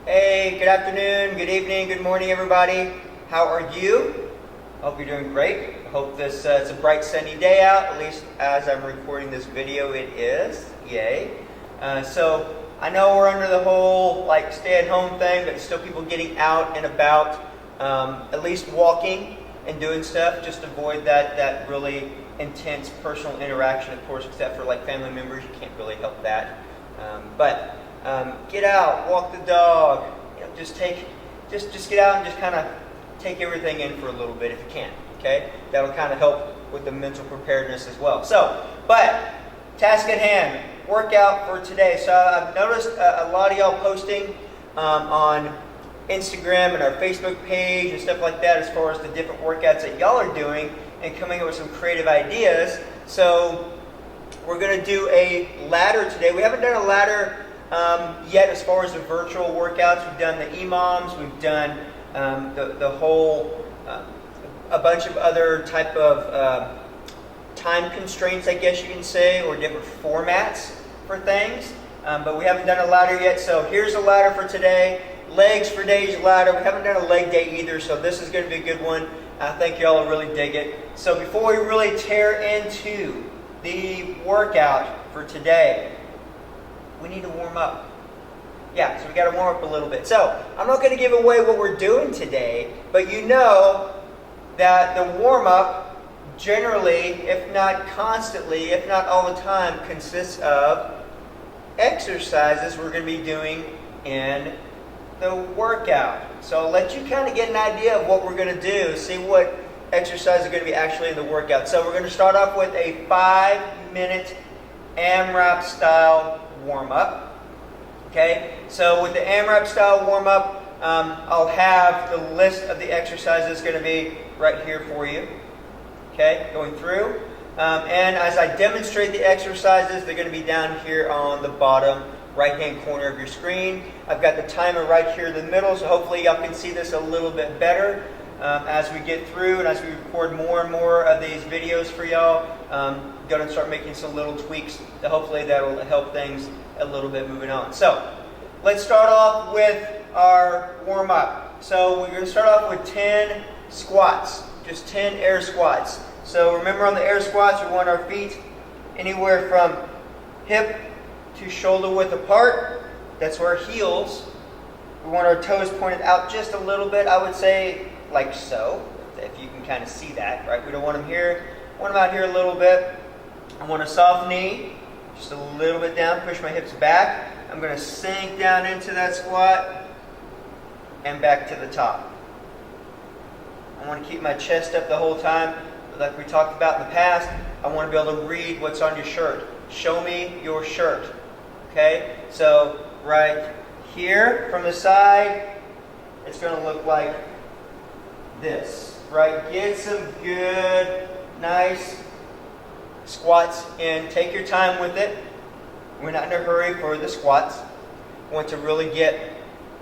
Hey, good afternoon, good evening, good morning, everybody. How are you? Hope you're doing great. I hope this it's a bright, sunny day out. At least as I'm recording this video, it is. Yay! So I know we're under the whole stay-at-home thing, but still people getting out and about, at least walking and doing stuff. Just avoid that really intense personal interaction, of course, except for family members. You can't really help that. But get out, walk the dog. Just get out and just kind of take everything in for a little bit if you can. Okay, that'll kind of help with the mental preparedness as well. So, but task at hand, workout for today. So I've noticed a lot of y'all posting on Instagram and our Facebook page and stuff like that as far as the different workouts that y'all are doing and coming up with some creative ideas. So we're going to do a ladder today. We haven't done a ladder yet as far as the virtual workouts. We've done the EMOMs, we've done the whole, a bunch of other type of time constraints, I guess you can say, or different formats for things. But we haven't done a ladder yet, so here's a ladder for today. Legs for today's ladder. We haven't done a leg day either, so this is going to be a good one. I think y'all will really dig it. So before we really tear into the workout for today, we need to warm up. Yeah, so we got to warm up a little bit. So I'm not going to give away what we're doing today, but you know that the warm up generally, if not constantly, if not all the time, consists of exercises we're going to be doing in the workout. So I'll let you kind of get an idea of what we're going to do, see what exercises are going to be actually in the workout. So we're going to start off with a 5-minute AMRAP style warm-up. Okay, so with the AMRAP style warm-up, I'll have the list of the exercises going to be right here for you. Okay, going through. And as I demonstrate the exercises, they're going to be down here on the bottom right-hand corner of your screen. I've got the timer right here in the middle, so hopefully y'all can see this a little bit better as we get through and as we record more and more of these videos for y'all. Going to start making some little tweaks to hopefully that'll help things a little bit moving on. So let's start off with our warm-up. So we're going to start off with 10 squats, just 10 air squats. So remember on the air squats, we want our feet anywhere from hip to shoulder width apart. That's where our heels. We want our toes pointed out just a little bit, I would say like so, if you can kind of see that, right? We don't want them here. I want them out here a little bit. I want a soft knee, just a little bit down, push my hips back. I'm going to sink down into that squat and back to the top. I want to keep my chest up the whole time. Like we talked about in the past, I want to be able to read what's on your shirt. Show me your shirt. Okay? So right here from the side, it's going to look like this. Right? Get some good, nice squats in. Take your time with it. We're not in a hurry for the squats. We want to really get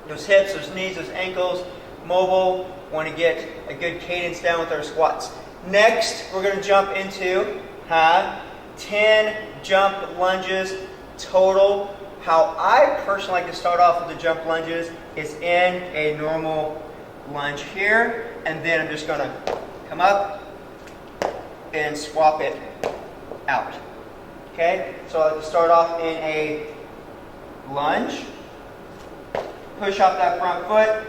those hips, those knees, those ankles mobile. We want to get a good cadence down with our squats. Next, we're going to jump into 10 jump lunges total. How I personally like to start off with the jump lunges is in a normal lunge here, and then I'm just going to come up and swap it out. Okay, so I like to start off in a lunge, push off that front foot,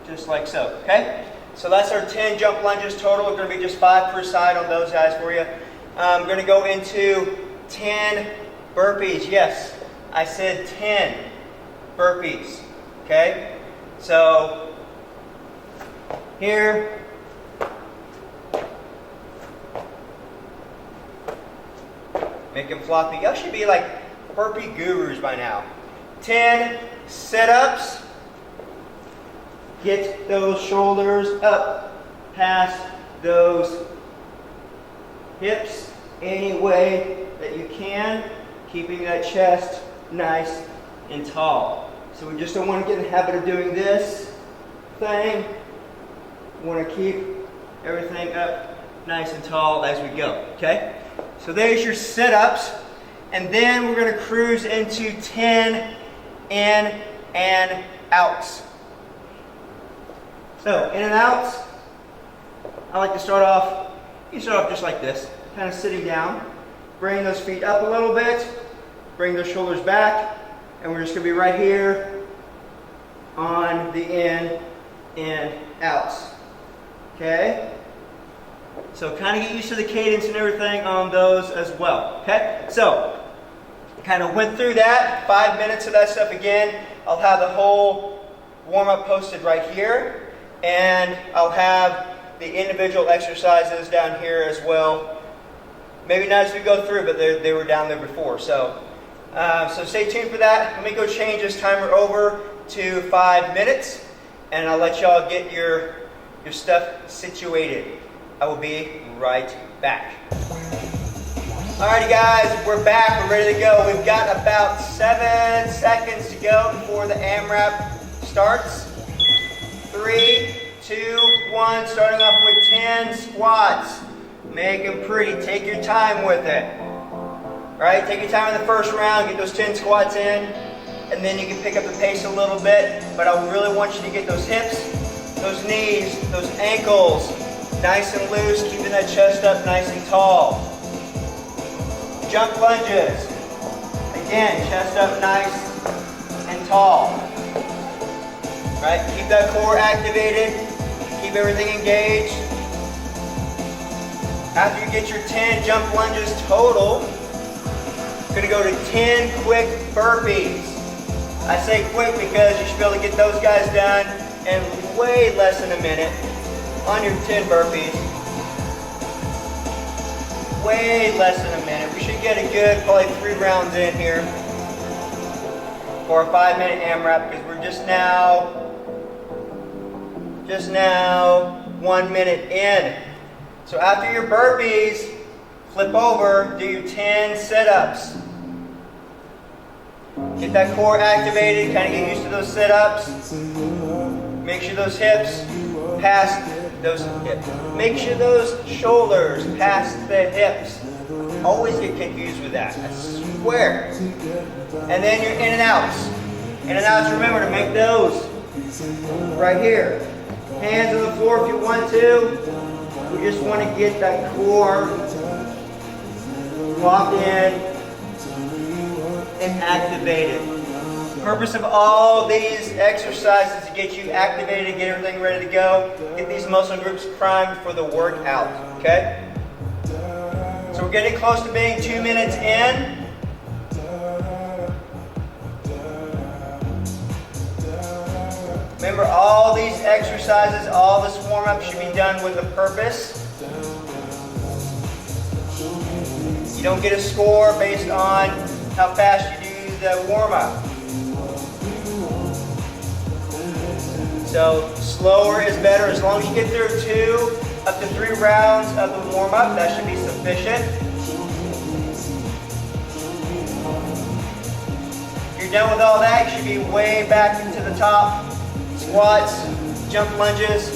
just like so. Okay, so that's our 10 jump lunges total. We're going to be just 5 per side on those guys for you. I'm going to go into 10 burpees. Yes, I said 10 burpees. Okay, so here, make them floppy. Y'all should be like burpee gurus by now. 10 sit-ups. Get those shoulders up past those hips any way that you can, keeping that chest nice and tall. So we just don't want to get in the habit of doing this thing. We want to keep everything up nice and tall as we go. Okay? So there's your sit-ups. And then we're going to cruise into 10 in and outs. So, in and outs, I like to start off, you start off just like this, kind of sitting down. Bring those feet up a little bit, bring those shoulders back, and we're just going to be right here on the in and outs. Okay? So kind of get used to the cadence and everything on those as well. Okay? So, kind of went through that, 5 minutes of that stuff again. I'll have the whole warm-up posted right here, and I'll have the individual exercises down here as well. Maybe not as we go through, but they were down there before. So stay tuned for that. Let me go change this timer over to 5 minutes, and I'll let y'all get your stuff situated. I will be right back. Alrighty guys, we're back, we're ready to go. We've got about 7 seconds to go before the AMRAP starts. 3, 2, 1, starting off with 10 squats. Make them pretty, take your time with it. Alright, take your time in the first round, get those 10 squats in, and then you can pick up the pace a little bit, but I really want you to get those hips, those knees, those ankles nice and loose, keeping that chest up nice and tall. Jump lunges. Again, chest up nice and tall. Right? Keep that core activated. Keep everything engaged. After you get your 10 jump lunges total, you're going to go to 10 quick burpees. I say quick because you should be able to get those guys done in way less than a minute on your 10 burpees. Way less than a minute. We should get a good probably 3 rounds in here for a 5-minute AMRAP because we're just now 1 minute in. So after your burpees, flip over, do your 10 sit-ups. Get that core activated, kind of get used to those sit-ups. Make sure those hips past those hips. Make sure those shoulders past the hips. Always get confused with that, I swear. And then your in and outs. In and outs, remember to make those right here. Hands on the floor if you want to. We just want to get that core locked in and activated. The purpose of all these exercises is to get you activated, get everything ready to go, get these muscle groups primed for the workout, okay? So we're getting close to being 2 minutes in. Remember, all these exercises, all this warm-up should be done with a purpose. You don't get a score based on how fast you do the warm-up. So slower is better. As long as you get through 2 up to 3 rounds of the warm-up, that should be sufficient. If you're done with all that, you should be way back into the top. Squats, jump lunges.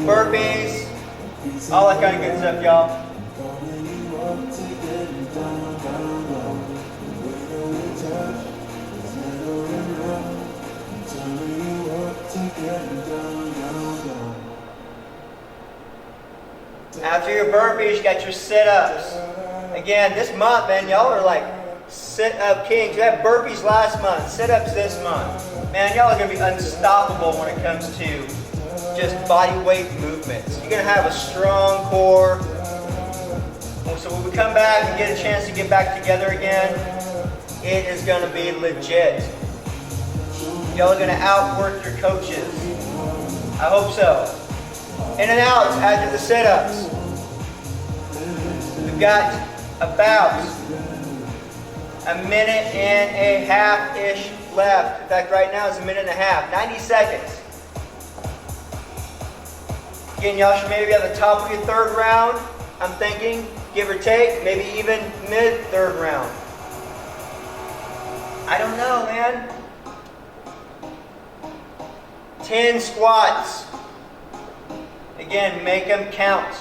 Burpees, all that kind of good stuff, y'all. After your burpees, you got your sit-ups. Again, this month, man, y'all are like sit-up kings. You had burpees last month, sit-ups this month. Man, y'all are going to be unstoppable when it comes to just body weight movements. You're going to have a strong core. So when we come back and get a chance to get back together again, it is going to be legit. Y'all are going to outwork your coaches. I hope so. In and out after the sit-ups. We've got about a minute and a half-ish left. In fact, right now it's a minute and a half. 90 seconds. Again, y'all should maybe be at the top of your 3rd round. I'm thinking, give or take, maybe even mid-3rd round. I don't know, man. 10 squats. Again, make them count.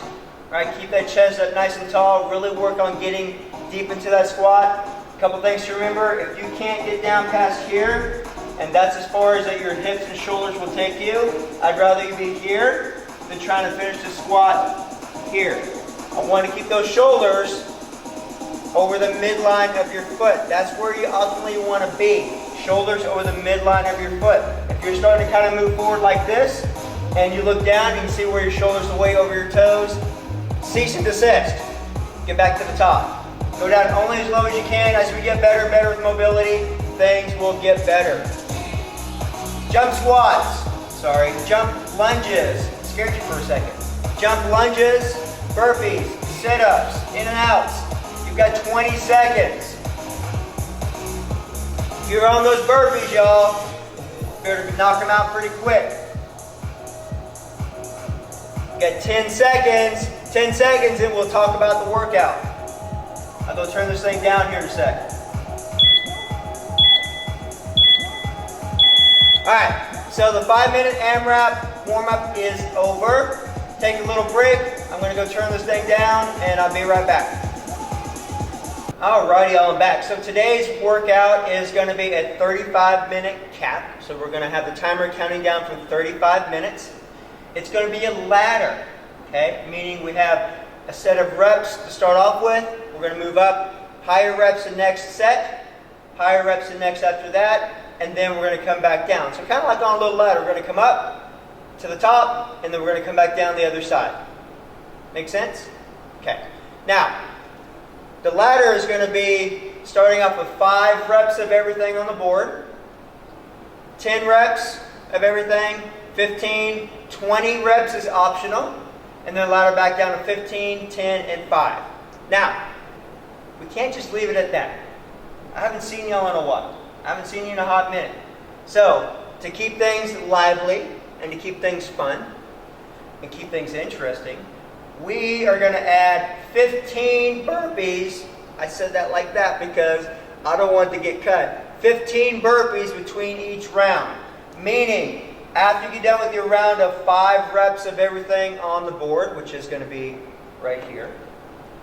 Right? Keep that chest up nice and tall. Really work on getting deep into that squat. A couple things to remember. If you can't get down past here, and that's as far as that your hips and shoulders will take you, I'd rather you be here than trying to finish the squat here. I want to keep those shoulders over the midline of your foot. That's where you ultimately want to be. Shoulders over the midline of your foot. If you're starting to kind of move forward like this, and you look down, you can see where your shoulders are way over your toes. Cease and desist. Get back to the top. Go down only as low as you can. As we get better and better with mobility, things will get better. Jump squats. Sorry, jump lunges. Scared you for a second. Jump lunges, burpees, sit-ups, in and outs. You've got 20 seconds. If you're on those burpees, y'all, you better knock them out pretty quick. You got 10 seconds. 10 seconds and we'll talk about the workout. I'll go turn this thing down here in a second. Alright, so the 5-minute AMRAP warm-up is over. Take a little break. I'm going to go turn this thing down and I'll be right back. Alrighty, I'm back. So today's workout is going to be a 35-minute cap. So we're going to have the timer counting down from 35 minutes. It's going to be a ladder. Okay, meaning we have a set of reps to start off with. We're going to move up, higher reps the next set, higher reps the next after that, and then we're going to come back down. So kind of like on a little ladder, we're going to come up to the top, and then we're going to come back down the other side. Make sense? Okay. Now, the ladder is going to be starting off with 5 reps of everything on the board, 10 reps of everything, 15, 20 reps is optional. And then ladder back down to 15, 10, and 5. Now, we can't just leave it at that. I haven't seen y'all in a while. I haven't seen you in a hot minute. So, to keep things lively and to keep things fun and keep things interesting, we are going to add 15 burpees. I said that like that because I don't want it to get cut. 15 burpees between each round. Meaning, after you get done with your round of 5 reps of everything on the board, which is going to be right here,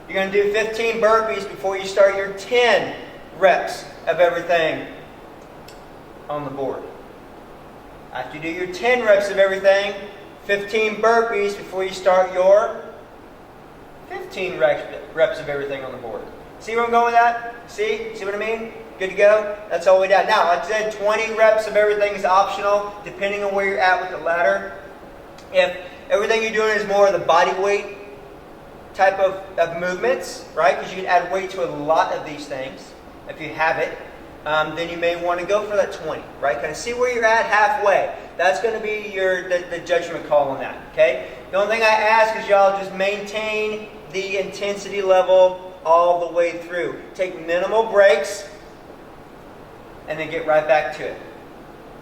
you're going to do 15 burpees before you start your 10 reps of everything on the board. After you do your 10 reps of everything, 15 burpees before you start your 15 reps of everything on the board. See where I'm going with that? See what I mean? Good to go? That's all the way down. Now, like I said, 20 reps of everything is optional, depending on where you're at with the ladder. If everything you're doing is more of the body weight type of movements, right? Because you can add weight to a lot of these things, if you have it, then you may want to go for that 20, right? Kind of see where you're at halfway. That's going to be the judgment call on that, okay? The only thing I ask is y'all just maintain the intensity level all the way through. Take minimal breaks, and then get right back to it.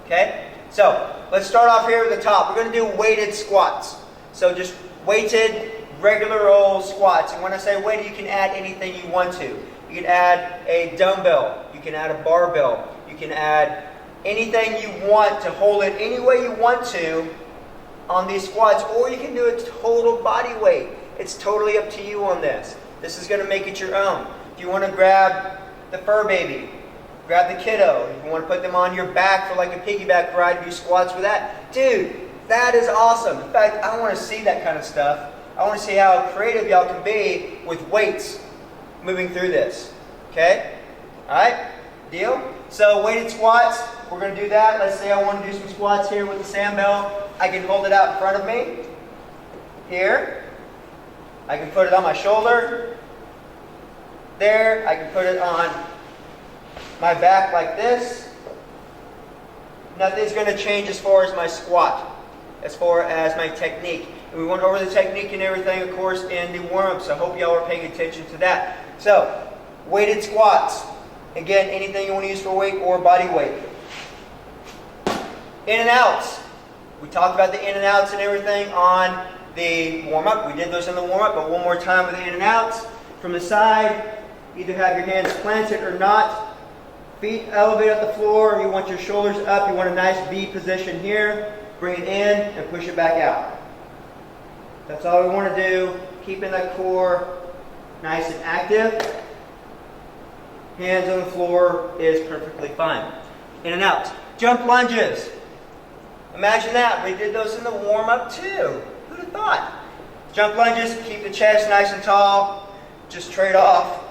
Okay? So, let's start off here at the top. We're going to do weighted squats. So just weighted, regular old squats. And when I say weighted, you can add anything you want to. You can add a dumbbell. You can add a barbell. You can add anything you want to hold it any way you want to on these squats. Or you can do a total body weight. It's totally up to you on this. This is going to make it your own. If you want to grab the fur baby, grab the kiddo. If you want to put them on your back for like a piggyback ride, do squats with that. Dude, that is awesome. In fact, I want to see that kind of stuff. I want to see how creative y'all can be with weights moving through this. Okay? Alright? Deal? So weighted squats, we're going to do that. Let's say I want to do some squats here with the sand bell. I can hold it out in front of me. Here. I can put it on my shoulder. There. I can put it on my back like this. Nothing's going to change as far as my squat, as far as my technique. And we went over the technique and everything, of course, in the warm-up, so I hope y'all are paying attention to that. So, weighted squats. Again, anything you want to use for weight or body weight. In and outs. We talked about the in and outs and everything on the warm-up. We did those in the warm-up, but one more time with the in and outs. From the side, either have your hands planted or not. Feet elevate at the floor. You want your shoulders up. You want a nice V position here. Bring it in and push it back out. That's all we want to do, keeping that core nice and active. Hands on the floor is perfectly fine. In and out. Jump lunges. Imagine that. We did those in the warm-up too. Who'd have thought? Jump lunges, keep the chest nice and tall. Just trade off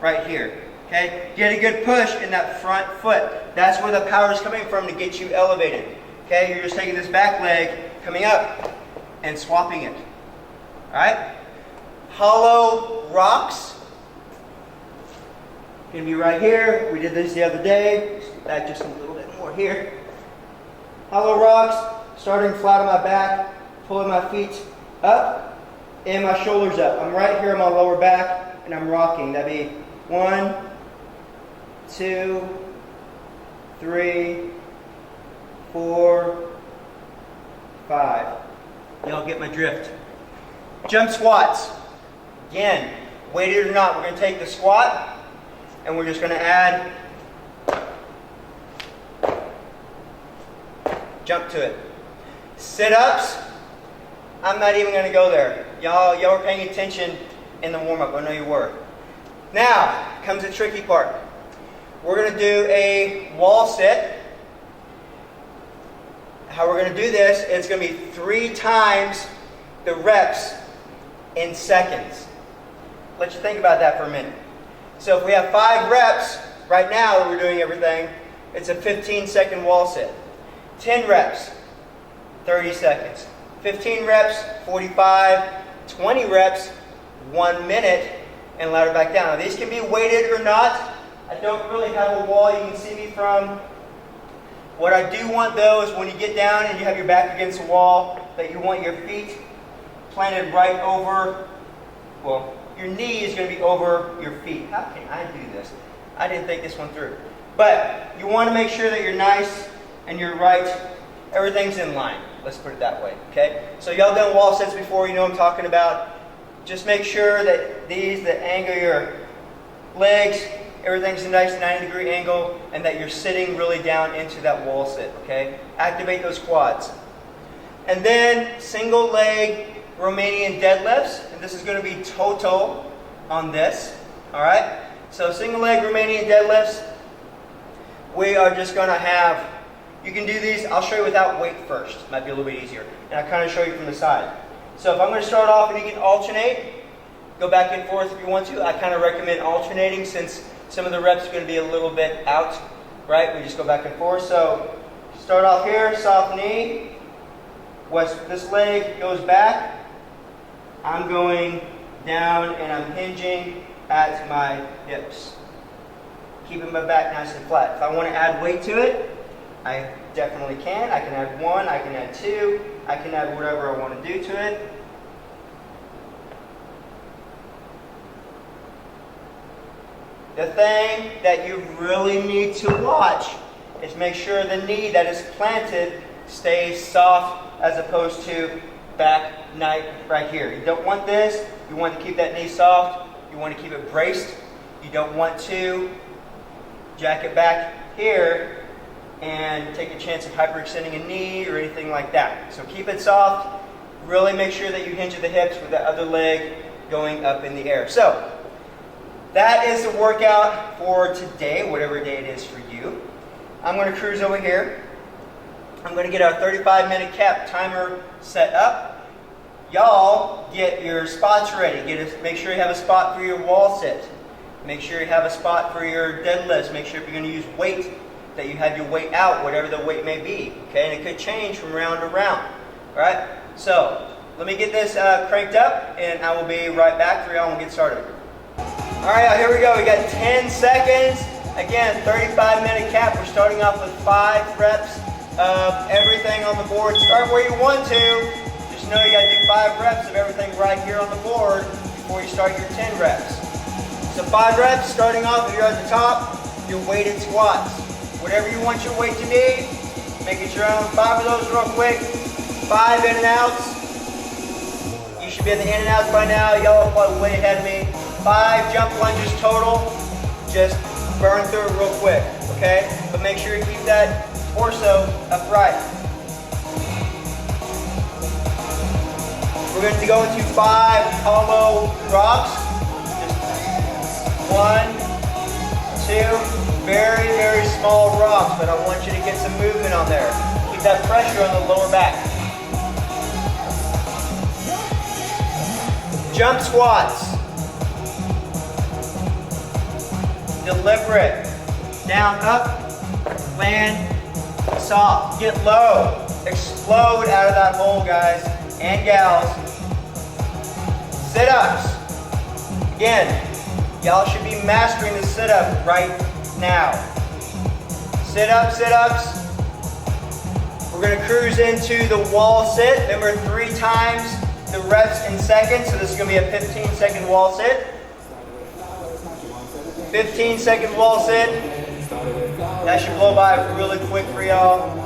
right here. Okay? Get a good push in that front foot. That's where the power is coming from to get you elevated. Okay? You're just taking this back leg, coming up, and swapping it. Alright? Hollow rocks. Gonna be right here. We did this the other day. Back just a little bit more here. Hollow rocks, starting flat on my back, pulling my feet up and my shoulders up. I'm right here on my lower back and I'm rocking. That'd be 1, 2, 3, 4, 5. Y'all get my drift. Jump squats. Again, weighted or not, we're going to take the squat and we're just going to add jump to it. Sit-ups, I'm not even going to go there. Y'all were paying attention in the warm-up. I know you were. Now comes the tricky part. We're going to do a wall sit. How we're going to do this, it's going to be 3 times the reps in seconds. Let you think about that for a minute. So if we have 5 reps right now that we're doing everything, it's a 15-second wall sit. 10 reps, 30 seconds. 15 reps, 45. 20 reps, 1 minute, and ladder back down. Now these can be weighted or not. I don't really have a wall you can see me from. What I do want though is when you get down and you have your back against the wall, that you want your feet planted right over, well, your knee is going to be over your feet. How can I do this? I didn't think this one through. But you want to make sure that you're nice and you're right. Everything's in line. Let's put it that way. Okay? So y'all done wall sets before, you know what I'm talking about. Just make sure that the angle of your legs, everything's a nice 90-degree angle, and that you're sitting really down into that wall sit. Okay? Activate those quads. And then single leg Romanian deadlifts, and this is going to be total on this. Alright? So single leg Romanian deadlifts, we are just going to have, you can do these, I'll show you without weight first, might be a little bit easier, and I'll kind of show you from the side. So if I'm going to start off and you can alternate, go back and forth if you want to. I kind of recommend alternating since some of the reps are going to be a little bit out, right? We just go back and forth. So start off here, soft knee. This leg goes back. I'm going down and I'm hinging at my hips. Keeping my back nice and flat. If I want to add weight to it, I definitely can. I can add 1, I can add 2, I can add whatever I want to do to it. The thing that you really need to watch is make sure the knee that is planted stays soft as opposed to back right here. You don't want this. You want to keep that knee soft. You want to keep it braced. You don't want to jack it back here and take a chance of hyperextending a knee or anything like that. So keep it soft. Really make sure that you hinge at the hips with that other leg going up in the air. So that is the workout for today, whatever day it is for you. I'm going to cruise over here. I'm going to get our 35-minute cap timer set up. Y'all get your spots ready. Make sure you have a spot for your wall sit. Make sure you have a spot for your deadlifts. Make sure if you're going to use weight, that you have your weight out, whatever the weight may be. Okay, and it could change from round to round. All right, so let me get this cranked up, and I will be right back for y'all and we'll get started. All right, here we go. We got 10 seconds. Again, 35-minute cap. We're starting off with 5 reps of everything on the board. Start where you want to. Just know you got to do 5 reps of everything right here on the board before you start your 10 reps. So 5 reps, starting off, if you're at the top, your weighted squats. Whatever you want your weight to be, make it your own. 5 of those real quick. 5 in and outs. You should be in the in and outs by now. Y'all are probably way ahead of me. 5 jump lunges total. Just burn through it real quick, okay? But make sure you keep that torso upright. We're going to go into 5 hollow rocks. Just 1, 2, very, very small rocks, but I want you to get some movement on there. Keep that pressure on the lower back. Jump squats. Deliberate. Down, up, land, soft. Get low. Explode out of that hole, guys and gals. Sit-ups. Again, y'all should be mastering the sit-up right now. Sit-ups, sit-ups. We're going to cruise into the wall sit. Remember, 3 times the reps in seconds, so this is going to be a 15-second wall sit. 15-second wall sit. That should blow by really quick for y'all.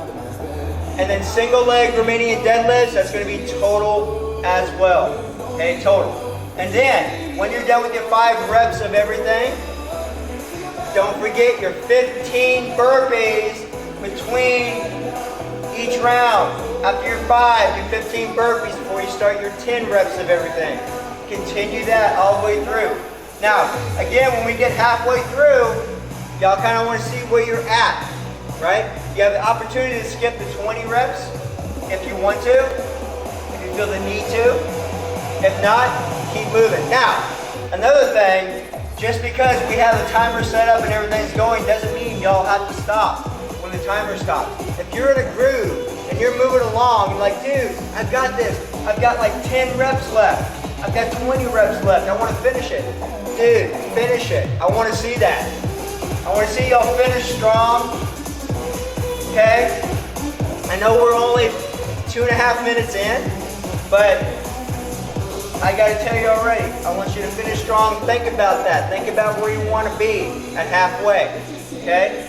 And then single leg Romanian deadlifts, that's going to be total as well. Okay, total. And then, when you're done with your 5 reps of everything, don't forget your 15 burpees between each round. After your 5, do 15 burpees before you start your 10 reps of everything. Continue that all the way through. Now, again, when we get halfway through, y'all kind of want to see where you're at, right? You have the opportunity to skip the 20 reps if you want to, if you feel the need to. If not, keep moving. Now, another thing, just because we have the timer set up and everything's going doesn't mean y'all have to stop when the timer stops. If you're in a groove and you're moving along, you're like, dude, I've got this. I've got like 10 reps left. I've got 20 reps left. I want to finish it. Dude, finish it. I want to see that. I want to see y'all finish strong. Okay? I know we're only 2.5 minutes in, but I got to tell you already, I want you to finish strong. Think about that. Think about where you want to be at halfway. Okay?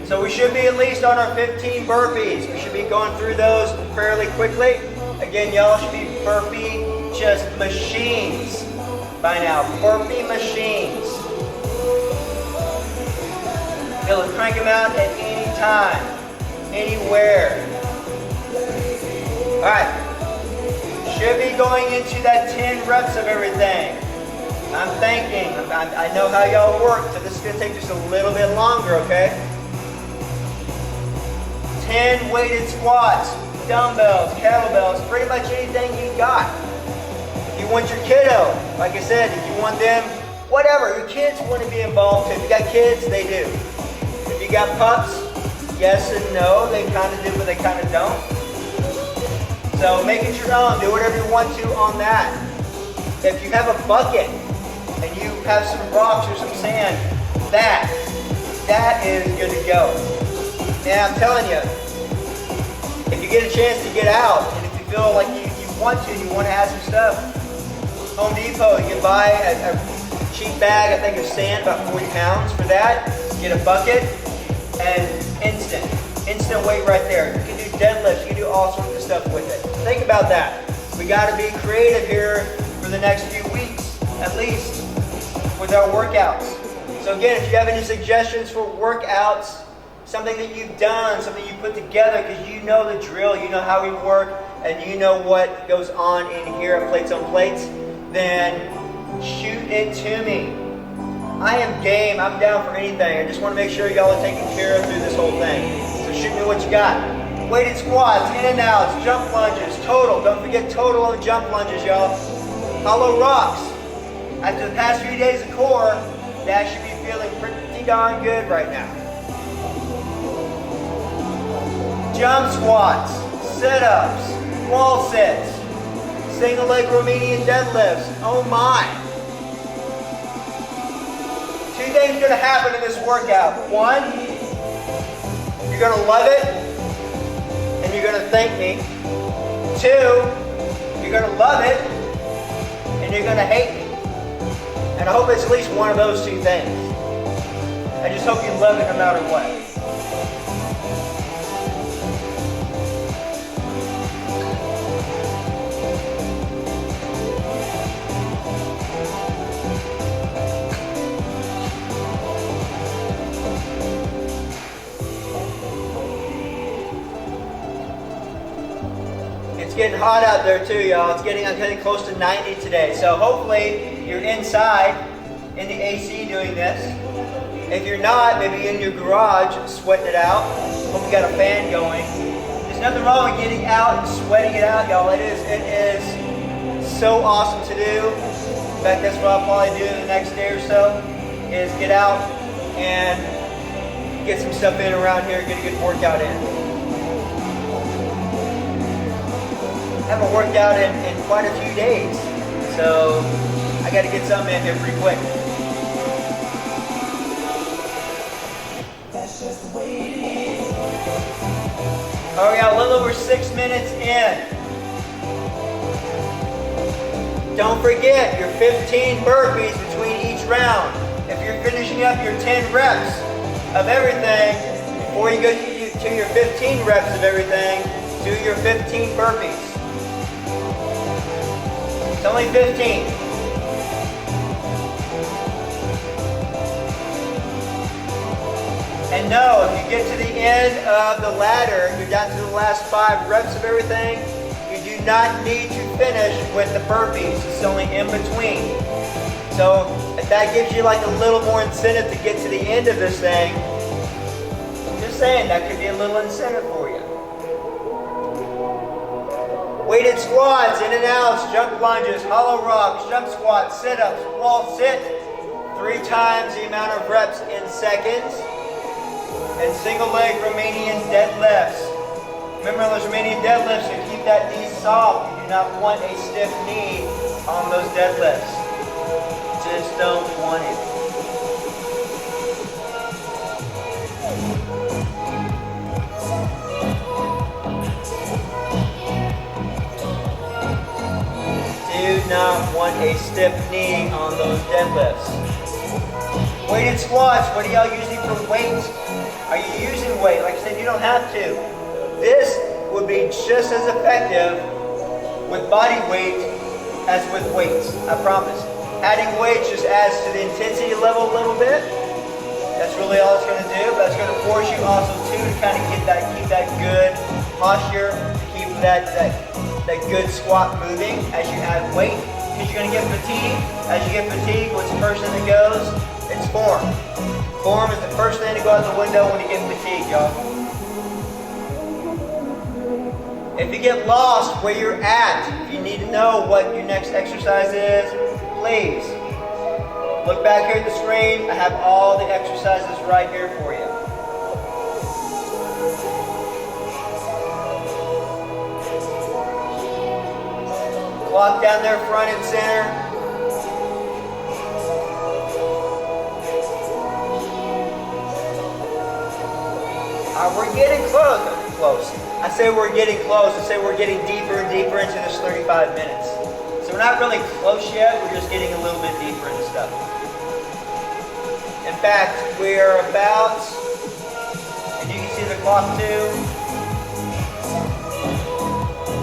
So we should be at least on our 15 burpees. We should be going through those fairly quickly. Again, y'all should be burpee just machines by now. Burpee machines. You'll crank them out at any time, anywhere. All right. Should be going into that 10 reps of everything. I'm thinking, I know how y'all work, so this is going to take just a little bit longer, okay? 10 weighted squats, dumbbells, kettlebells, pretty much anything you got. If you want your kiddo, like I said, if you want them, whatever, your kids want to be involved too. If you got kids, they do. If you got pups, yes and no, they kind of do, but they kind of don't. So make it your own. Do whatever you want to on that. If you have a bucket and you have some rocks or some sand, that is good to go. And I'm telling you, if you get a chance to get out, and if you feel like you want to add some stuff, Home Depot, you can buy a cheap bag, I think, of sand, about 40 pounds for that. Get a bucket, and instant weight right there. You can do deadlifts, you can do all sorts of stuff with it. Think about that. We got to be creative here for the next few weeks, at least, with our workouts. So again, if you have any suggestions for workouts, something that you've done, something you put together, because you know the drill, you know how we work, and you know what goes on in here at Plates on Plates, then shoot it to me. I am game. I'm down for anything. I just want to make sure y'all are taken care of through this whole thing. So shoot me what you got. Weighted squats, in and outs, jump lunges, total. Don't forget total on the jump lunges, y'all. Hollow rocks. After the past few days of core, that should be feeling pretty darn good right now. Jump squats, sit-ups, wall sits, single leg Romanian deadlifts. Oh my. 2 things are going to happen in this workout. 1, you're going to love it, and you're going to thank me. 2, you're going to love it, and you're going to hate me. And I hope it's at least one of those 2 things. I just hope you love it no matter what. getting hot out there too, y'all. It's getting close to 90 today. So hopefully you're inside in the AC doing this. If you're not, maybe in your garage sweating it out. Hope you got a fan going. There's nothing wrong with getting out and sweating it out, y'all. It is so awesome to do. In fact, that's what I'll probably do the next day or so, is get out and get some stuff in around here, get a good workout in. I haven't worked out in quite a few days, so I got to get something in here pretty quick. Oh yeah, a little over 6 minutes in. Don't forget your 15 burpees between each round. If you're finishing up your 10 reps of everything, before you go to your 15 reps of everything, do your 15 burpees. It's only 15. And no, if you get to the end of the ladder, you're down to the last 5 reps of everything, you do not need to finish with the burpees. It's only in between. So if that gives you like a little more incentive to get to the end of this thing, just saying, that could be a little incentive for you. Weighted squats, in and outs, jump lunges, hollow rocks, jump squats, sit-ups, wall sit, 3 times the amount of reps in seconds. And single leg Romanian deadlifts. Remember those Romanian deadlifts, to keep that knee soft. You do not want a stiff knee on those deadlifts. Just don't want it. Do not want a stiff knee on those deadlifts. Weighted squats, what do y'all using for weights? Are you using weight? Like I said, you don't have to. This would be just as effective with body weight as with weights, I promise. Adding weight just adds to the intensity level a little bit. That's really all it's going to do, but it's going to force you also too to kind of keep that good posture, keep that good squat moving as you add weight. Because you're going to get fatigued. As you get fatigued, what's the first thing that goes? It's form. Form is the first thing to go out the window when you get fatigued, y'all. If you get lost where you're at, if you need to know what your next exercise is, please look back here at the screen. I have all the exercises right here for you. Clock down there front and center. We're getting close. I say we're getting close. I say we're getting deeper and deeper into this 35 minutes. So we're not really close yet. We're just getting a little bit deeper into stuff. In fact, we're about, and you can see the clock too,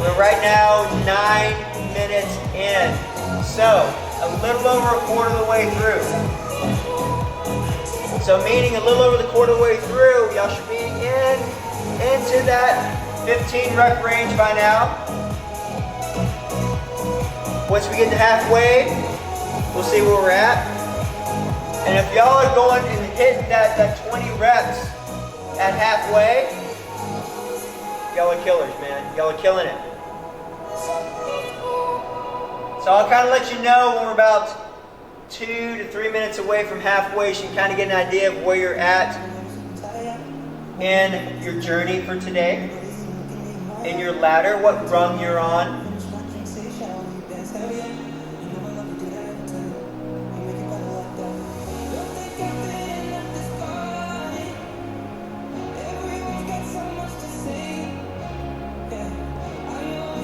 we're right now 9 minutes in. So a little over a quarter of the way through. So meaning a little over the quarter of the way through, y'all should be into that 15 rep range by now. Once we get to halfway, we'll see where we're at. And if y'all are going and hitting that 20 reps at halfway, y'all are killers, man. Y'all are killing it. So I'll kind of let you know when we're about 2 to 3 minutes away from halfway, so you can kind of get an idea of where you're at in your journey for today, in your ladder, what rung you're on.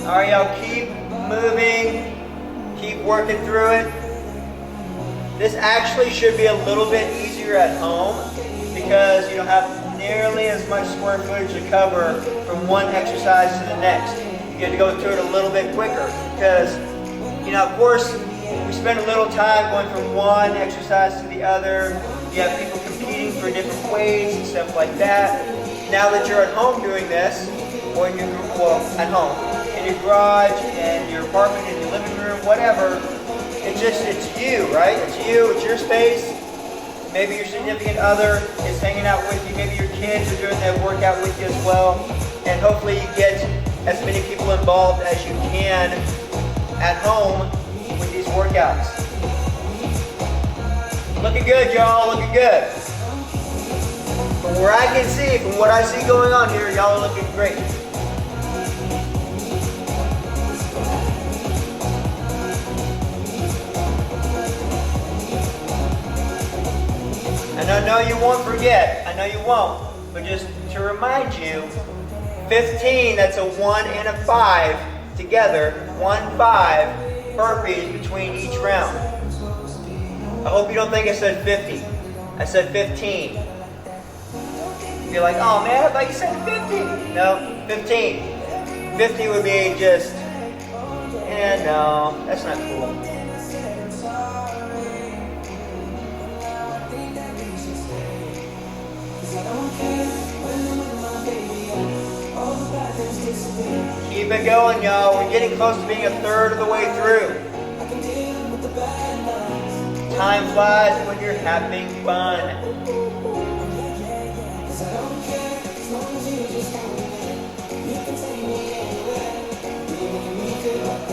All right, y'all, keep moving, keep working through it. This actually should be a little bit easier at home because you don't have nearly as much square footage to cover from one exercise to the next. You get to go through it a little bit quicker because, of course, we spend a little time going from one exercise to the other. You have people competing for different weights and stuff like that. Now that you're at home doing this, or at home, in your garage, in your apartment, in your living room, whatever. It's you, right? It's you, it's your space. Maybe your significant other is hanging out with you. Maybe your kids are doing that workout with you as well. And hopefully you get as many people involved as you can at home with these workouts. Looking good, y'all, looking good. From where I can see, from what I see going on here, y'all are looking great. And I know you won't forget, I know you won't, but just to remind you, 15, that's a 1 and a 5 together, 1, 5 burpees between each round. I hope you don't think I said 50. I said 15. You're like, oh man, I thought you said 50. No, 15. 50 would be just, no, that's not cool. Keep it going, y'all. We're getting close to being a third of the way through. Time flies when you're having fun.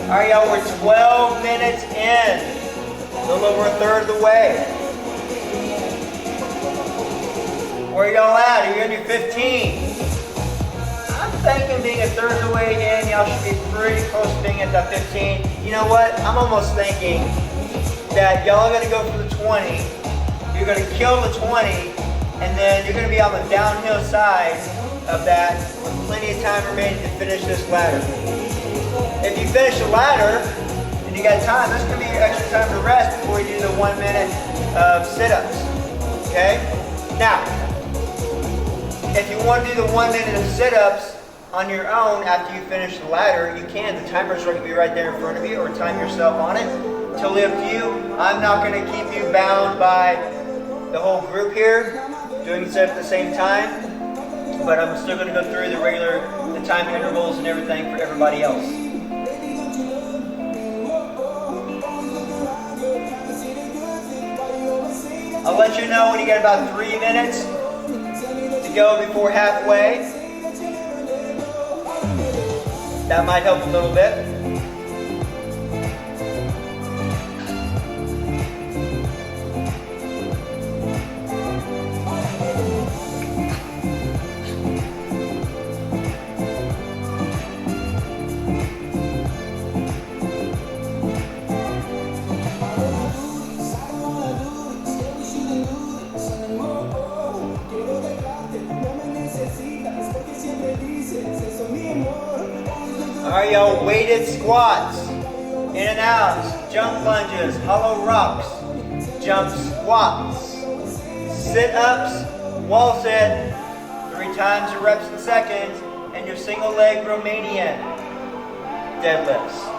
Alright, y'all, we're 12 minutes in. A little over a third of the way. Where y'all at? Are you on your 15? I'm thinking being a third of the way in, y'all should be pretty close to being at that 15. You know what? I'm almost thinking that y'all are going to go for the 20. You're going to kill the 20, and then you're going to be on the downhill side of that with plenty of time remaining to finish this ladder. If you finish the ladder and you got time, that's going to be your extra time to rest before you do the 1 minute of sit-ups. Okay? Now, if you want to do the 1 minute of sit-ups on your own after you finish the ladder, you can. The timer's going to be right there in front of you, or time yourself on it. Totally up to you. I'm not going to keep you bound by the whole group here doing it at the same time, but I'm still going to go through the time intervals and everything for everybody else. I'll let you know when you get about 3 minutes to go before halfway. That might help a little bit. Alright, y'all, weighted squats, in and outs, jump lunges, hollow rocks, jump squats, sit-ups, wall sit, 3 times your reps in seconds, and your single leg Romanian deadlifts.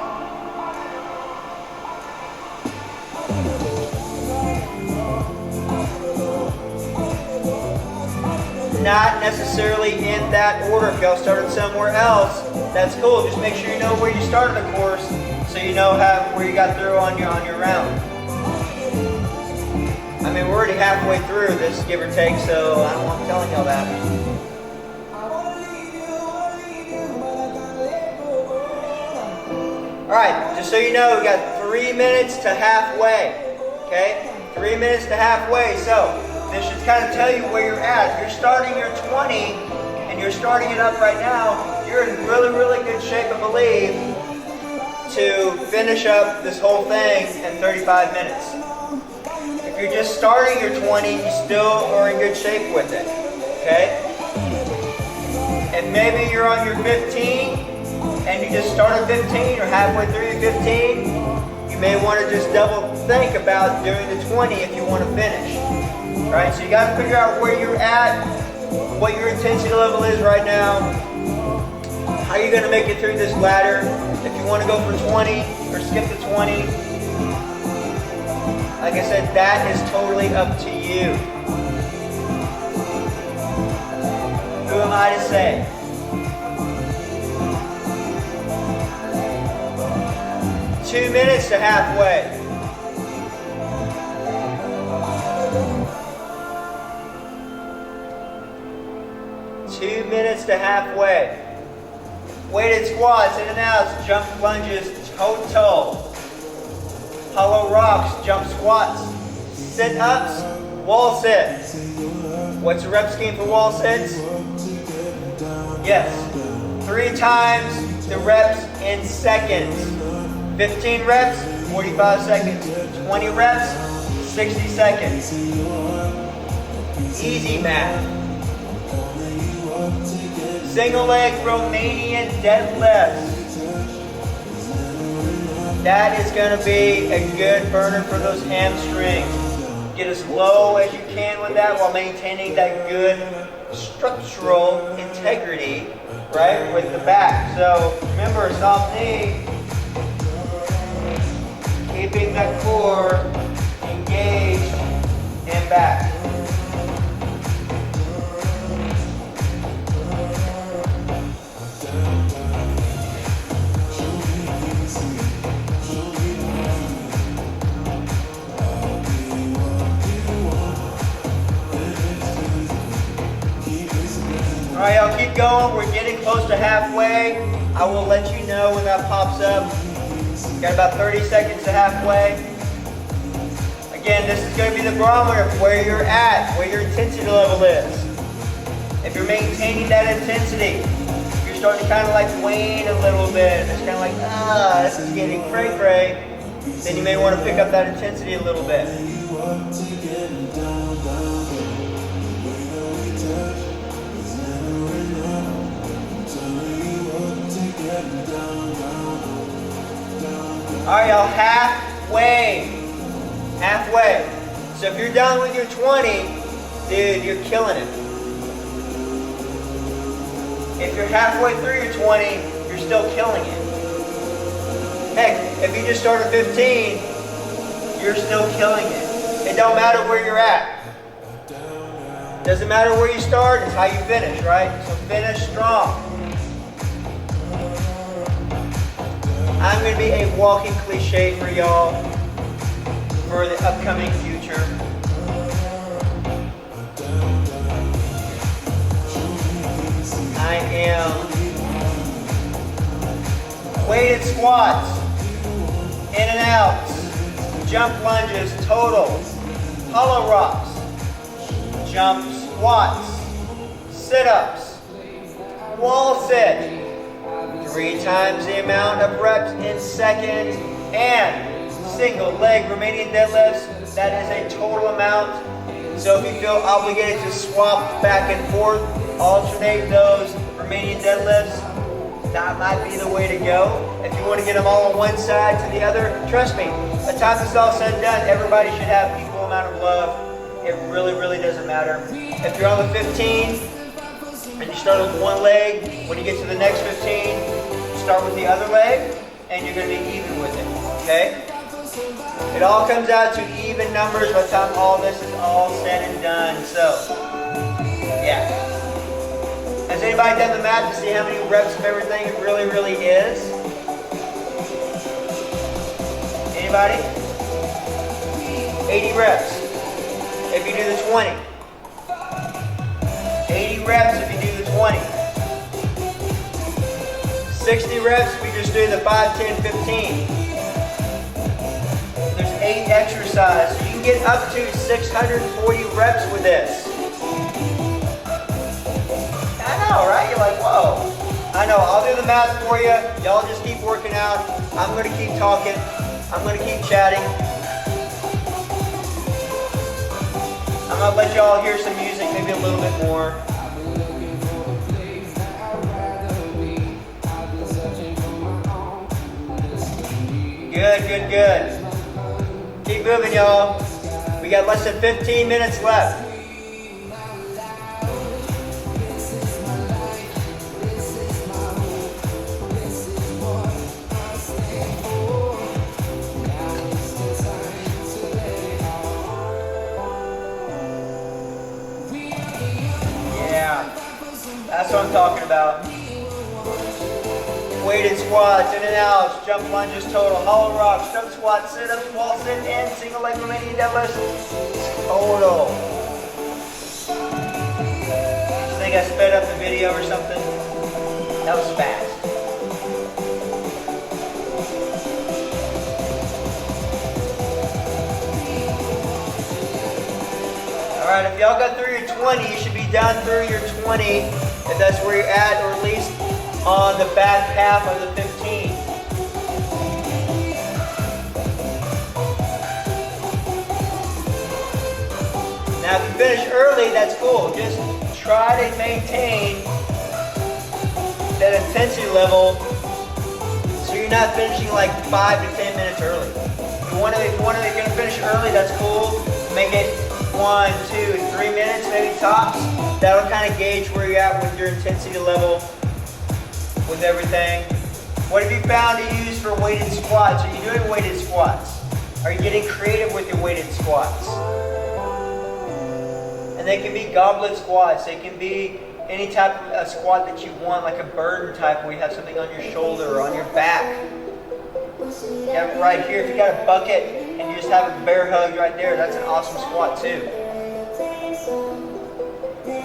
Not necessarily in that order. If y'all started somewhere else, that's cool. Just make sure you know where you started the course, so you know where you got through on your round. I mean, we're already halfway through this, give or take, so I don't want to telling y'all that. All right, just so you know, we got 3 minutes to halfway. Okay, 3 minutes to halfway. So this should kind of tell you where you're at. If you're starting your 20 and you're starting it up right now, you're in really, really good shape, I believe, to finish up this whole thing in 35 minutes. If you're just starting your 20, you still are in good shape with it. Okay? And maybe you're on your 15 and you just started 15 or halfway through your 15, you may want to just double think about doing the 20 if you want to finish. Right, so you got to figure out where you're at, what your intensity level is right now, how you're going to make it through this ladder. If you want to go for 20 or skip the 20, like I said, that is totally up to you. Who am I to say? 2 minutes to halfway. To halfway. Weighted squats, in and outs, jump lunges, toe-to-toe. Hollow rocks, jump squats. Sit-ups, wall sits. What's the rep scheme for wall sits? Yes. 3 times the reps in seconds. 15 reps, 45 seconds. 20 reps, 60 seconds. Easy math. Single leg Romanian deadlifts. That is going to be a good burner for those hamstrings. Get as low as you can with that while maintaining that good structural integrity, right, with the back. So remember, soft knee, keeping the core engaged and back. All right, y'all keep going. We're getting close to halfway. I will let you know when that pops up. Got about 30 seconds to halfway. Again, this is going to be the barometer of where you're at, where your intensity level is. If you're maintaining that intensity, you're starting to kind of like wane a little bit. It's kind of like, this is getting cray-cray. Then you may want to pick up that intensity a little bit. All right, y'all, halfway. So if you're done with your 20, dude, you're killing it. If you're halfway through your 20, you're still killing it. Heck, if you just started 15, you're still killing it. It don't matter where you're at. Doesn't matter where you start, it's how you finish, right? So finish strong. I'm going to be a walking cliche for y'all for the upcoming future. I am weighted squats, in and outs, jump lunges, totals, hollow rocks, jump squats, sit-ups, wall sit. 3 times the amount of reps in seconds, and single leg Romanian deadlifts. That is a total amount. So if you feel obligated to swap back and forth, alternate those Romanian deadlifts, that might be the way to go. If you want to get them all on one side to the other, trust me, by the time it's all said and done, everybody should have equal amount of love. It really, really doesn't matter. If you're on the 15, and you start with one leg, when you get to the next 15, start with the other leg, and you're going to be even with it, okay? It all comes out to even numbers by the time all this is all said and done, so, yeah. Has anybody done the math to see how many reps of everything it really, really is? Anybody? 80 reps if you do the 20. 80 reps if you do the 20. 60 reps if we just do the 5, 10, 15. There's 8 exercises. So you can get up to 640 reps with this. I know, right? You're like, whoa. I know, I'll do the math for you. Y'all just keep working out. I'm going to keep talking. I'm going to keep chatting. I'm going to let y'all hear some music, maybe a little bit more. Good, good, good. Keep moving, y'all. We got less than 15 minutes left. That's what I'm talking about. Weighted squats, in and outs, jump lunges total, hollow rocks, jump squats, sit-ups, wall sit-in, single leg Romanian deadlifts, total. I think I sped up the video or something. That was fast. Alright, if y'all got through your 20, you should be done through your 20, if that's where you're at, or at least on the back half of the 15. Now if you finish early, that's cool. Just try to maintain that intensity level so you're not finishing like 5 to 10 minutes early. If you're going to finish early, that's cool. Make it 1, 2, 3 minutes, maybe tops. That'll kind of gauge where you're at with your intensity level, with everything. What have you found to use for weighted squats? Are you doing weighted squats? Are you getting creative with your weighted squats? And they can be goblet squats. They can be any type of squat that you want, like a burden type where you have something on your shoulder or on your back. You have it right here. If you got a bucket and you just have a bear hug right there, that's an awesome squat too.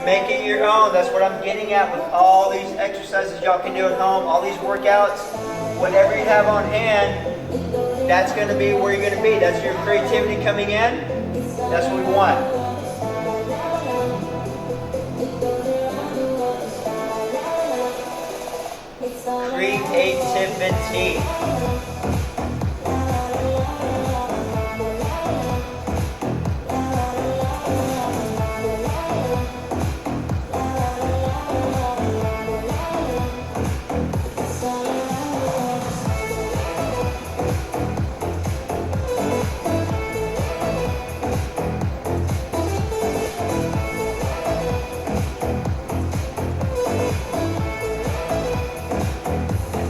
Make it your own. That's what I'm getting at with all these exercises y'all can do at home, all these workouts. Whatever you have on hand, that's going to be where you're going to be. That's your creativity coming in. That's what we want. Creativity.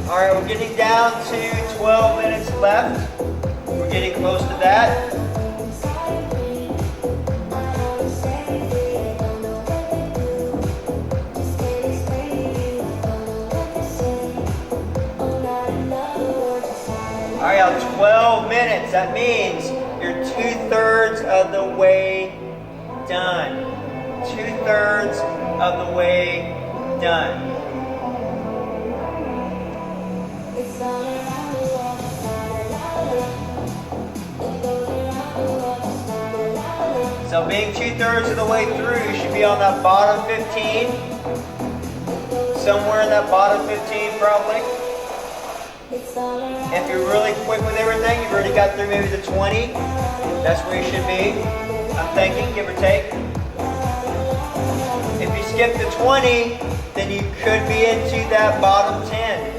Alright, we're getting down to 12 minutes left. We're getting close to that. Alright, y'all, 12 minutes. That means you're 2/3 of the way done. 2/3 of the way done. So being 2/3 of the way through, you should be on that bottom 15. Somewhere in that bottom 15 probably. If you're really quick with everything, you've already got through maybe the 20. That's where you should be, I'm thinking, give or take. If you skip the 20, then you could be into that bottom 10.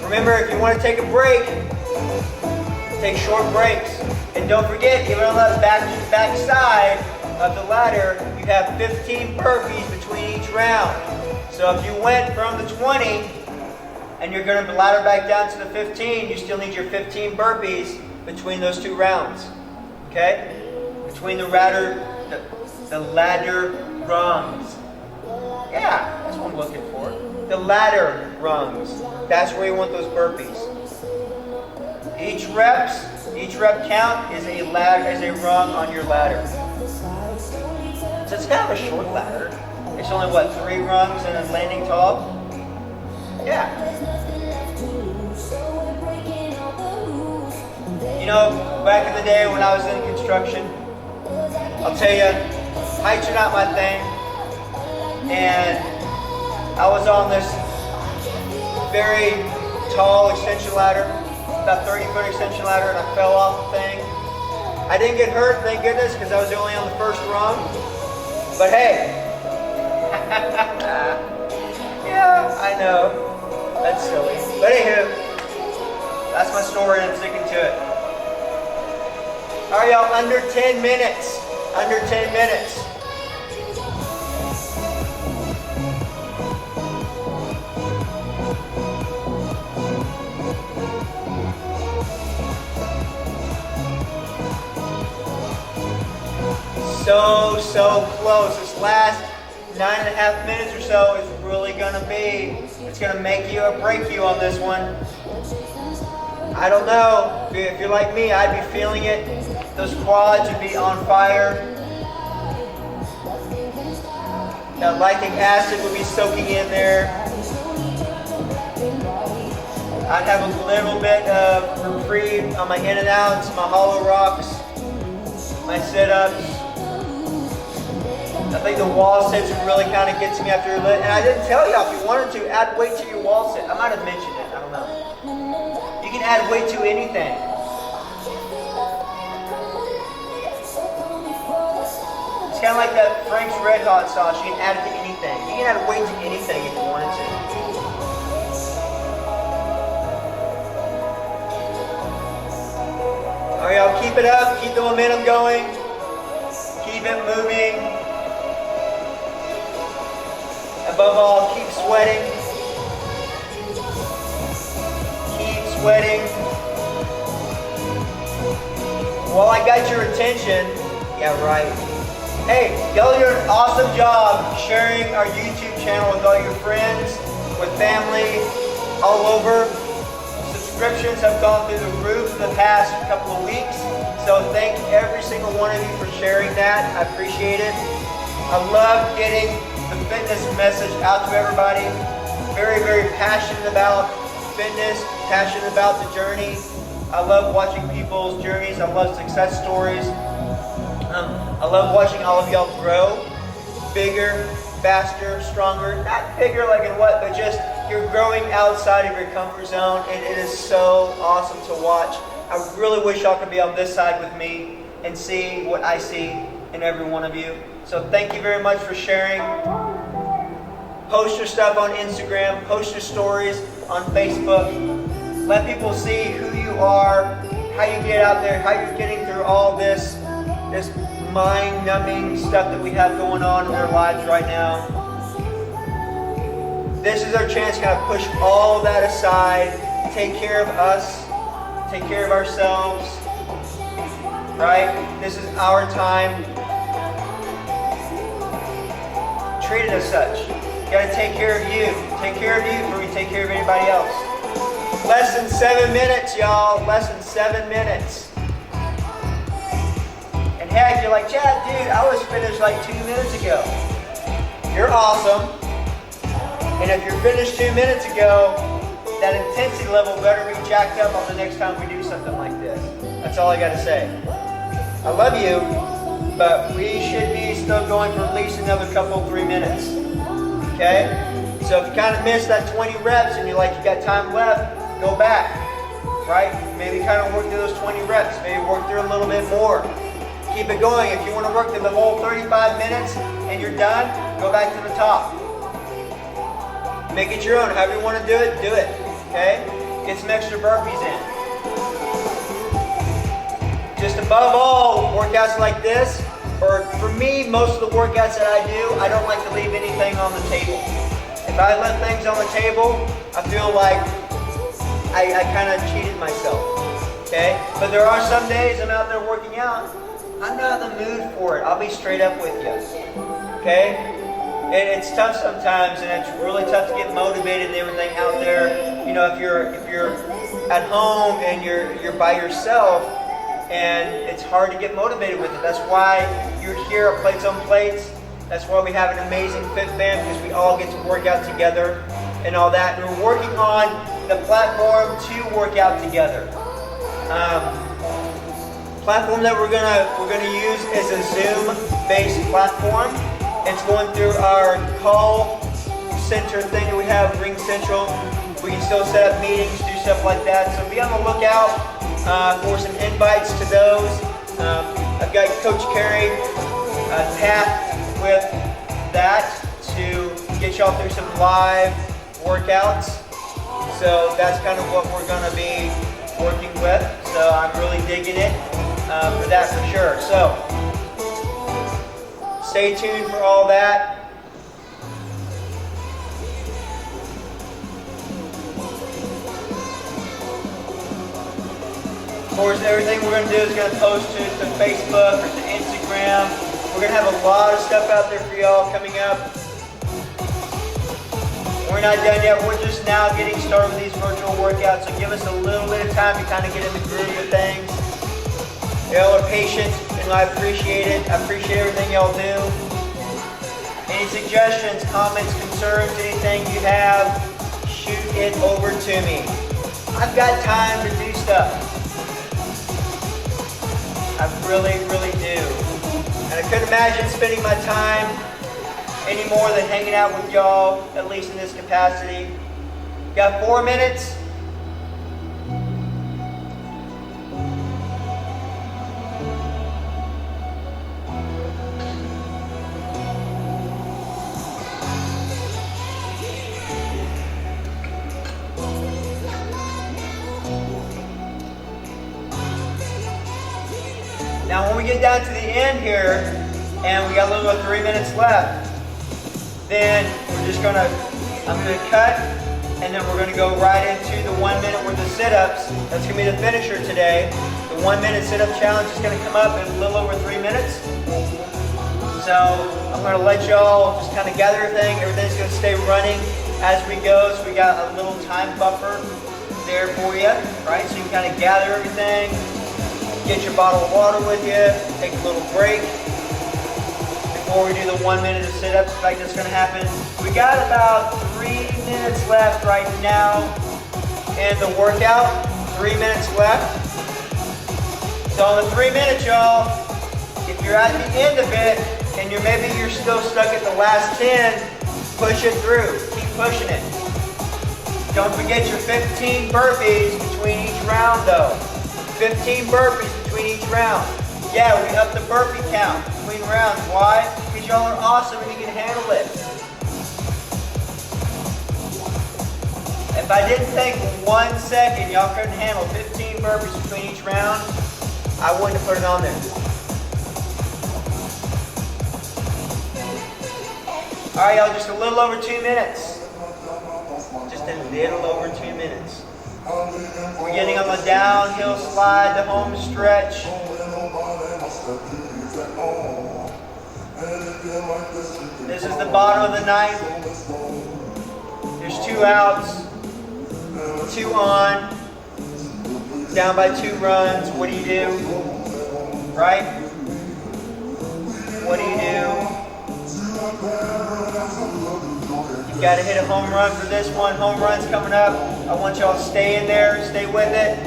Remember, if you want to take a break, take short breaks. And don't forget, even on the back side of the ladder, you have 15 burpees between each round. So if you went from the 20 and you're going to ladder back down to the 15, you still need your 15 burpees between those two rounds. Okay? Between the ladder rungs. Yeah, that's what I'm looking for. The ladder rungs. That's where you want those burpees. Each rep count is a rung on your ladder. So it's kind of a short ladder. It's only, 3 rungs and a landing top? Yeah. You know, back in the day when I was in construction, I'll tell you, heights are not my thing. And I was on this very tall extension ladder, about 30-foot extension ladder, and I fell off the thing. I didn't get hurt, thank goodness, because I was only on the first rung. But hey, yeah, I know, that's silly. But anywho, that's my story and I'm sticking to it. All right, y'all, under 10 minutes. Under 10 minutes. So close. This last 9.5 minutes or so is really gonna be, it's gonna make you or break you on this one. I don't know, if you're like me, I'd be feeling it. Those quads would be on fire. That lactic acid would be soaking in there. I'd have a little bit of reprieve on my in and outs, my hollow rocks, my sit-ups. I think the wall sits would really kind of get to me after your lit. And I didn't tell you, if you wanted to, add weight to your wall sit. I might have mentioned it, I don't know. You can add weight to anything. It's kind of like that Frank's Red Hot sauce. You can add it to anything. You can add weight to anything if you wanted to. All right, y'all, keep it up. Keep the momentum going. Keep it moving. Above all, keep sweating. Keep sweating. While I got your attention, yeah, right. Hey, y'all do an awesome job sharing our YouTube channel with all your friends, with family, all over. Subscriptions have gone through the roof in the past couple of weeks. So thank every single one of you for sharing that. I appreciate it. I love getting the fitness message out to everybody. Very, very passionate about fitness, passionate about the journey. I love watching people's journeys. I love success stories. I love watching all of y'all grow bigger, faster, stronger. Not bigger like in what, but just you're growing outside of your comfort zone, and it is so awesome to watch. I really wish y'all could be on this side with me and see what I see in every one of you. So thank you very much for sharing. Post your stuff on Instagram, post your stories on Facebook. Let people see who you are, how you get out there, how you're getting through all this mind-numbing stuff that we have going on in their lives right now. This is our chance to kind of push all that aside, take care of us, take care of ourselves, right? This is our time. Treat it as such. You gotta take care of you. Take care of you before you take care of anybody else. Less than 7 minutes, y'all. Less than 7 minutes. And heck, you're like, Chad, dude, I was finished like 2 minutes ago. You're awesome. And if you're finished 2 minutes ago, that intensity level better be jacked up on the next time we do something like this. That's all I gotta say. I love you, but we should be still going for at least another couple, 3 minutes. Okay? So if you kind of missed that 20 reps and you're like, you got time left, go back. Right? Maybe kind of work through those 20 reps. Maybe work through a little bit more. Keep it going. If you want to work through the whole 35 minutes and you're done, go back to the top. Make it your own. However you want to do it, do it. Okay? Get some extra burpees in. Just above all, workouts like this, or for me, most of the workouts that I do, I don't like to leave anything on the table. If I left things on the table, I feel like I kind of cheated myself. Okay? But there are some days I'm out there working out, I'm not in the mood for it. I'll be straight up with you. Okay? It's tough sometimes, and it's really tough to get motivated and everything out there. You know, if you're at home and you're by yourself, and it's hard to get motivated with it. That's why you're here at Plates on Plates. That's why we have an amazing fit fam, because we all get to work out together and all that. And we're working on the platform to work out together. Platform that we're gonna use is a Zoom-based platform. It's going through our call center thing that we have, Ring Central. We can still set up meetings, do stuff like that. So be on the lookout for some invites to those. I've got Coach Carey tapped with that to get y'all through some live workouts. So that's kind of what we're going to be working with. So I'm really digging it for that for sure. So stay tuned for all that. Of course, everything we're going to do is going to post to Facebook or to Instagram. We're going to have a lot of stuff out there for y'all coming up. We're not done yet. We're just now getting started with these virtual workouts. So give us a little bit of time to kind of get in the groove of things. Y'all are patient, and I appreciate it. I appreciate everything y'all do. Any suggestions, comments, concerns, anything you have, shoot it over to me. I've got time to do stuff. I really, really do. And I couldn't imagine spending my time any more than hanging out with y'all, at least in this capacity. Got 4 minutes. Now when we get down to the end here, and we got a little over 3 minutes left, then we're just I'm gonna cut, and then we're gonna go right into the 1 minute worth of sit-ups. That's gonna be the finisher today. The 1 minute sit-up challenge is gonna come up in a little over 3 minutes. So I'm gonna let y'all just kind of gather everything. Everything's gonna stay running as we go. So we got a little time buffer there for you, right? So you can kind of gather everything, get your bottle of water with you, take a little break before we do the 1 minute of sit-ups. Like that's going to happen. We got about 3 minutes left right now in the workout. 3 minutes left. So in the 3 minutes, y'all, if you're at the end of it and maybe you're still stuck at the last 10, push it through. Keep pushing it. Don't forget your 15 burpees between each round though. 15 burpees between each round. Yeah, we up the burpee count between rounds. Why? Because y'all are awesome and you can handle it. If I didn't think 1 second y'all couldn't handle 15 burpees between each round, I wouldn't have put it on there. Alright y'all, just a little over 2 minutes. Just a little over 2 minutes. We're getting on the downhill slide, the home stretch. This is the bottom of the ninth. There's 2 outs, 2 on, down by 2 runs. What do you do? Right? What do you do? You got to hit a home run for this one. Home run's coming up. I want y'all to stay in there, stay with it.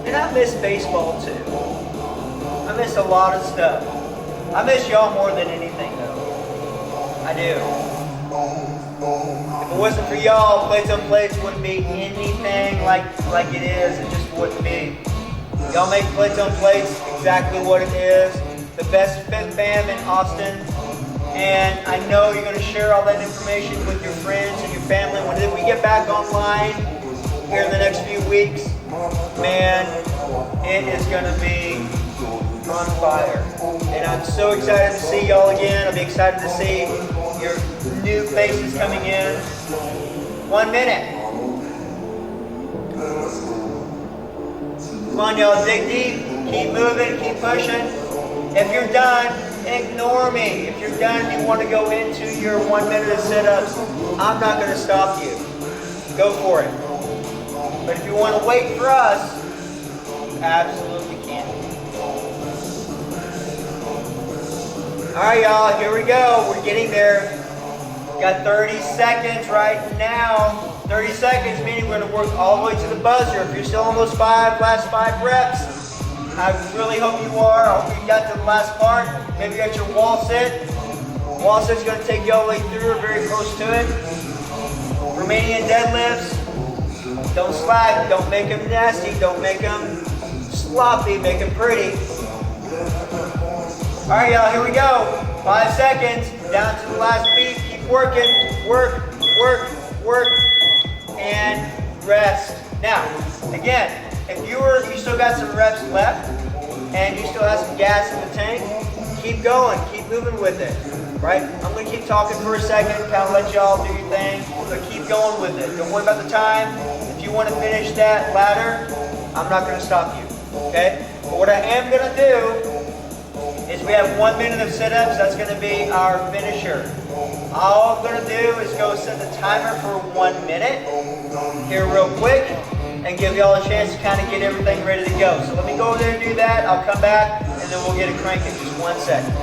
And I miss baseball too. I miss a lot of stuff. I miss y'all more than anything though. I do. If it wasn't for y'all, Plates on Plates wouldn't be anything like it is. It just wouldn't be. Y'all make Plates on Plates exactly what it is. The best fit fam in Austin. And I know you're going to share all that information with your friends and your family. When we get back online here in the next few weeks, man, it is going to be on fire. And I'm so excited to see y'all again. I'll be excited to see your new faces coming in. 1 minute. Come on, y'all, dig deep. Keep moving, keep pushing. If you're done, ignore me. If you're done and you want to go into your 1 minute of sit-ups, I'm not going to stop you. Go for it. But if you want to wait for us, you absolutely can. Alright y'all, here we go. We're getting there. Got 30 seconds right now. 30 seconds, meaning we're going to work all the way to the buzzer. If you're still on those last 5 reps, I really hope you are. I hope you got to the last part. Maybe you got your wall sit. Wall sit's going to take you all the way through or very close to it. Romanian deadlifts. Don't slack. Don't make them nasty. Don't make them sloppy. Make them pretty. All right, y'all. Here we go. 5 seconds. Down to the last beat. Keep working. Work, work, work, and rest. Now, again, if you still got some reps left and you still have some gas in the tank, keep going, keep moving with it, right? I'm going to keep talking for a second, kind of let y'all do your thing, but keep going with it. Don't worry about the time. If you want to finish that ladder, I'm not going to stop you, okay? But what I am going to do is we have 1 minute of sit-ups. That's going to be our finisher. All I'm going to do is go set the timer for 1 minute here real quick and give y'all a chance to kind of get everything ready to go. So let me go over there and do that. I'll come back and then we'll get it cranking. Just 1 second.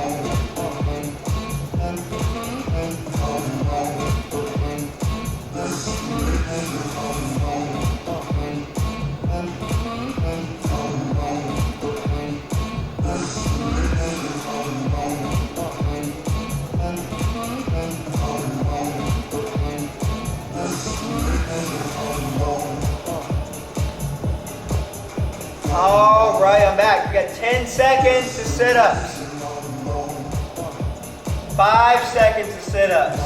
All right, I'm back. We got 10 seconds to sit-ups. 5 seconds to sit-ups.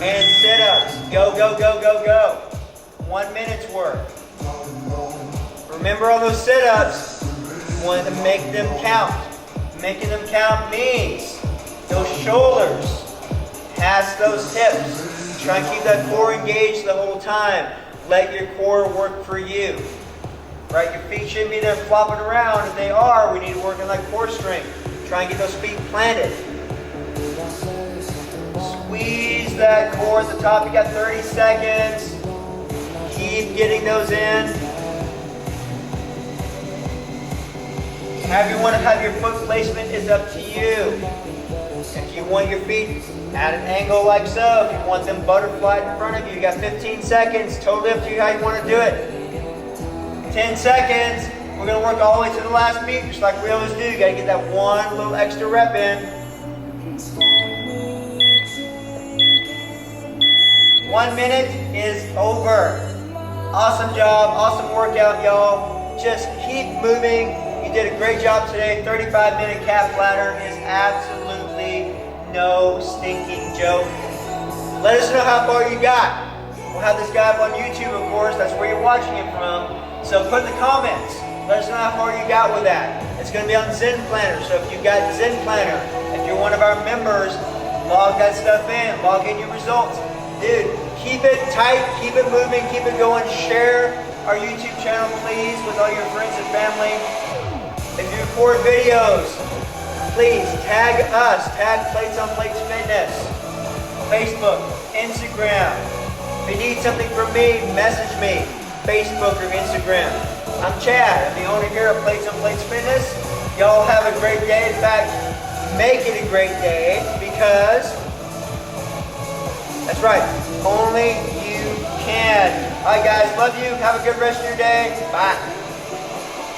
And sit-ups. Go, go, go, go, go. 1 minute's worth. Remember on those sit-ups, you want to make them count. Making them count means those shoulders past those hips. Try and keep that core engaged the whole time. Let your core work for you. Right? Your feet shouldn't be there flopping around. If they are, we need to work on that core strength. Try and get those feet planted. Squeeze that core at the top. You got 30 seconds. Keep getting those in. However you want to have your foot placement is up to you. If you want your feet at an angle like so, if you want them butterflied in front of you, you got 15 seconds. Totally up to you how you want to do it. 10 seconds. We're going to work all the way to the last beat, just like we always do. You got to get that one little extra rep in. 1 minute is over. Awesome job, awesome workout, y'all. Just keep moving. You did a great job today. 35-minute calf ladder is absolutely no stinking joke. Let us know how far you got. We'll have this guy up on YouTube, of course. That's where you're watching it from. So put in the comments. Let us know how far you got with that. It's going to be on Zen Planner. So if you've got Zen Planner, if you're one of our members, log that stuff in. Log in your results. Dude, keep it tight. Keep it moving. Keep it going. Share our YouTube channel, please, with all your friends and family. If you record videos, please tag us. Tag Plates on Plates Fitness. Facebook, Instagram. If you need something from me, message me. Facebook or Instagram. I'm Chad. I'm the owner here of Plates on Plates Fitness. Y'all have a great day. In fact, make it a great day because that's right. Only you can. All right, guys. Love you. Have a good rest of your day. Bye.